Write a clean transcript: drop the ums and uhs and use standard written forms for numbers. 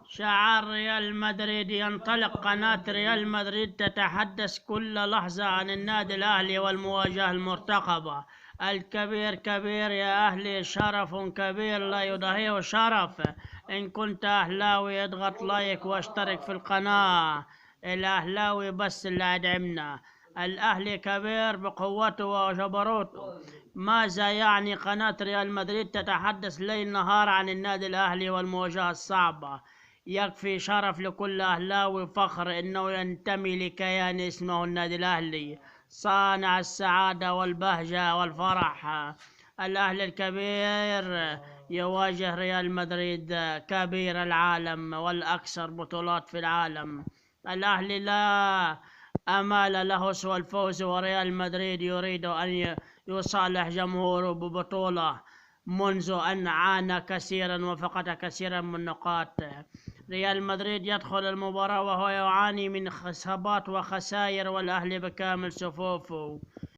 شعار ريال مدريد ينطلق. قناة ريال مدريد تتحدث كل لحظة عن النادي الأهلي والمواجهة المرتقبة. الكبير كبير يا أهلي، شرف كبير لا يضاهيه شرف. إن كنت أهلاوي اضغط لايك واشترك في القناة. الأهلاوي بس اللي أدعمنا. الأهلي كبير بقوته وجبروته. ماذا يعني قناة ريال مدريد تتحدث ليل نهار عن النادي الأهلي والمواجهة الصعبة؟ يكفي شرف لكل أهلاوي فخر إنه ينتمي لكيان اسمه النادي الأهلي، صانع السعادة والبهجة والفرح. الأهلي الكبير يواجه ريال مدريد كبير العالم والأكثر بطولات في العالم. الأهلي لا أمال له سوى الفوز، وريال مدريد يريد أن يصالح جمهوره ببطولة منذ أن عانى كثيرا وفقد كثيرا من النقاط. ريال مدريد يدخل المباراة وهو يعاني من خسارات وخسائر، والأهلي بكامل صفوفه